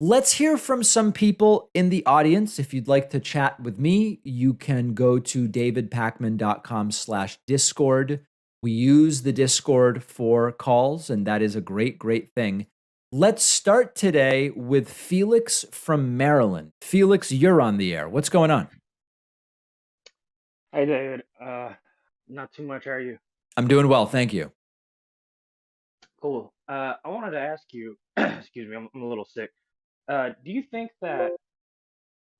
Let's hear from some people in the audience. If you'd like to chat with me, you can go to davidpakman.com/discord. We use the Discord for calls, and that is a great, great thing. Let's start today with Felix from Maryland. Felix, you're on the air. What's going on? Hey David, not too much, are you? I'm doing well, thank you. Cool. I wanted to ask you, excuse me, I'm a little sick. Do you think that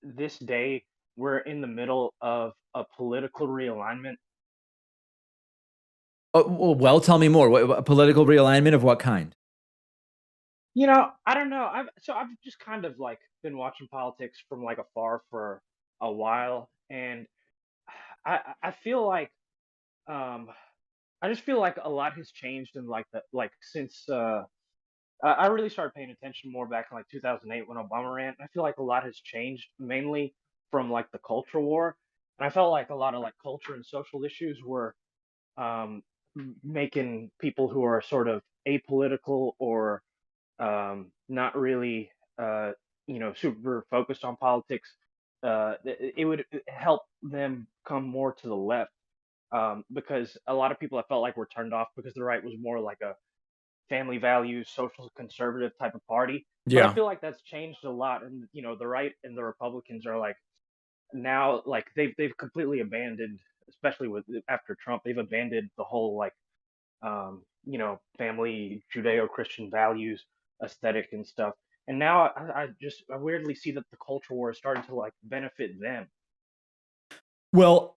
this day we're in the middle of a political realignment? Well, tell me more. Political realignment of what kind? I don't know. I've just kind of like been watching politics from like afar for a while, and I feel like um I just feel like a lot has changed in like the like since I really started paying attention more back in like 2008 when Obama ran. I feel like a lot has changed, mainly from like the culture war, and I felt like a lot of like culture and social issues were um, making people who are sort of apolitical or not really, super focused on politics. It would help them come more to the left because a lot of people I felt like were turned off because the right was more like a family values, social conservative type of party. But I Yeah. feel like that's changed a lot, and the right and the Republicans are like now like they've completely abandoned, especially with after Trump, they've abandoned the whole like family Judeo-Christian values aesthetic and stuff. And now I weirdly see that the culture war is starting to like benefit them. Well,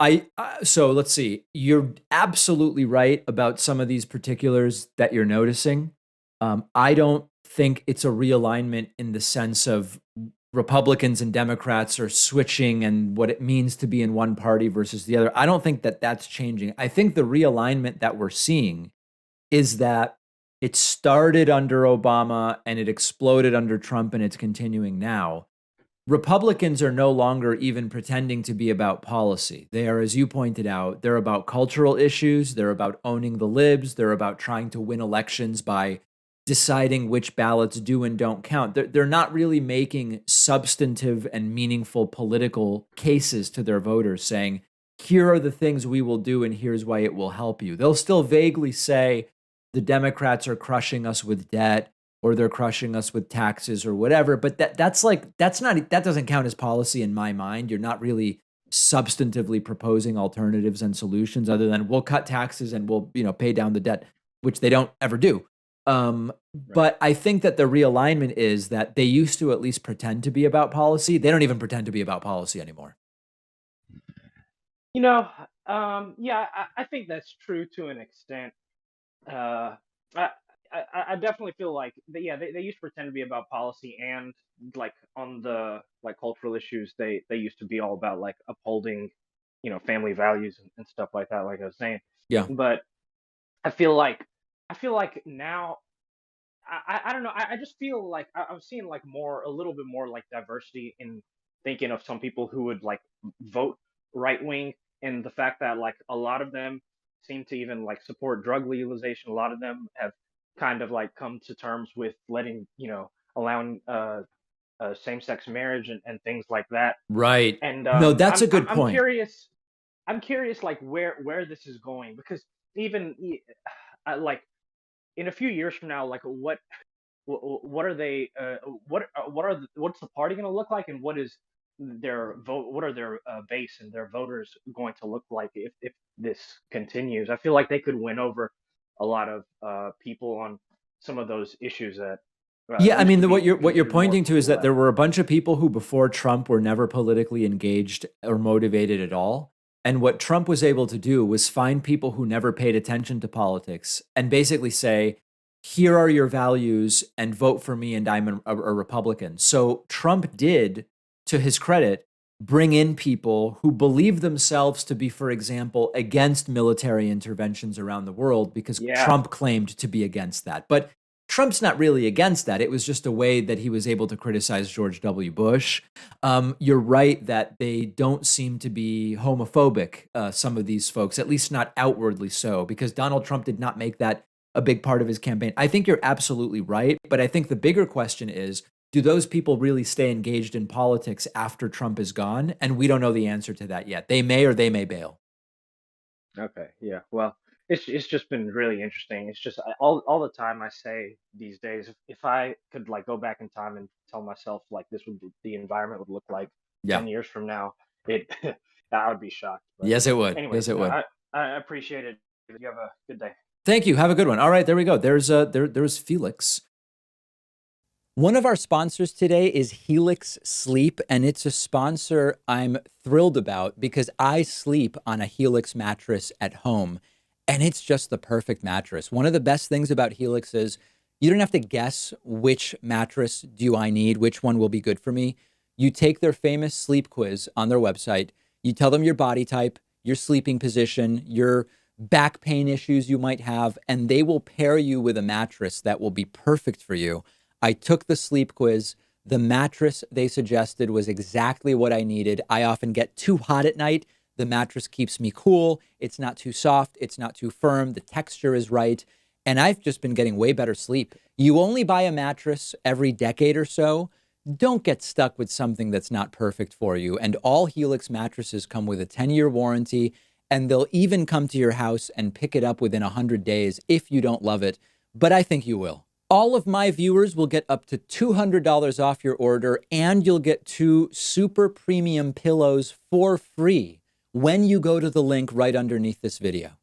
so let's see. You're absolutely right about some of these particulars that you're noticing. I don't think it's a realignment in the sense of Republicans and Democrats are switching and what it means to be in one party versus the other. I don't think that that's changing. I think the realignment that we're seeing is that it started under Obama and it exploded under Trump and it's continuing now. Republicans are no longer even pretending to be about policy. They are, as you pointed out, they're about cultural issues. They're about owning the libs. They're about trying to win elections by deciding which ballots do and don't count. They're not really making substantive and meaningful political cases to their voters saying, here are the things we will do and here's why it will help you. They'll still vaguely say the Democrats are crushing us with debt or they're crushing us with taxes or whatever. But that doesn't count as policy in my mind. You're not really substantively proposing alternatives and solutions other than we'll cut taxes and we'll pay down the debt, which they don't ever do. Right. But I think that the realignment is that they used to at least pretend to be about policy. They don't even pretend to be about policy anymore. You know, yeah, I think that's true to an extent. Uh, I, I definitely feel like yeah, they used to pretend to be about policy and like on the like cultural issues, they used to be all about like upholding, family values and stuff like that, like I was saying. Yeah. But I feel like I feel like now I don't know. I just feel like I'm seeing like a little bit more like diversity in thinking of some people who would like vote right wing, and the fact that like a lot of them seem to even like support drug legalization. A lot of them have kind of like come to terms with letting allowing same sex marriage and things like that. Right. And No, that's a good I'm point. curious. I'm curious like where this is going because even like in a few years from now, like what are they what are what's the party going to look like, and what is their vote, what are their base and their voters going to look like if this continues? I feel like they could win over a lot of people on some of those issues that Yeah, I used to mean, be what you're considered more pointing to to the is that left. there were a bunch of people who before Trump were never politically engaged or motivated at all. And what Trump was able to do was find people who never paid attention to politics and basically say, here are your values and vote for me and I'm a Republican. So Trump did, to his credit, bring in people who believe themselves to be, for example, against military interventions around the world because Yeah. Trump claimed to be against that. But Trump's not really against that. It was just a way that he was able to criticize George W. Bush. You're right that they don't seem to be homophobic, some of these folks, at least not outwardly so, because Donald Trump did not make that a big part of his campaign. I think you're absolutely right. But I think the bigger question is do those people really stay engaged in politics after Trump is gone? And we don't know the answer to that yet. They may or they may bail. Okay, yeah. Well, it's just been really interesting. It's just all the time I say these days, if I could like go back in time and tell myself like this would the environment would look like Yeah. 10 years from now, it I would be shocked. But Yes, it would. Yes, anyways, it no, would. I appreciate it. You have a good day. Thank you. Have a good one. All right, there we go. There's Felix. One of our sponsors today is Helix Sleep, and it's a sponsor I'm thrilled about because I sleep on a Helix mattress at home, and it's just the perfect mattress. One of the best things about Helix is you don't have to guess which mattress do I need, which one will be good for me. You take their famous sleep quiz on their website, you tell them your body type, your sleeping position, your back pain issues you might have, and they will pair you with a mattress that will be perfect for you. I took the sleep quiz. The mattress they suggested was exactly what I needed. I often get too hot at night. The mattress keeps me cool. It's not too soft. It's not too firm. The texture is right. And I've just been getting way better sleep. You only buy a mattress every decade or so. Don't get stuck with something that's not perfect for you. And all Helix mattresses come with a 10-year warranty, and they'll even come to your house and pick it up within 100 days if you don't love it. But I think you will. All of my viewers will get up to $200 off your order, and you'll get 2 super premium pillows for free when you go to the link right underneath this video.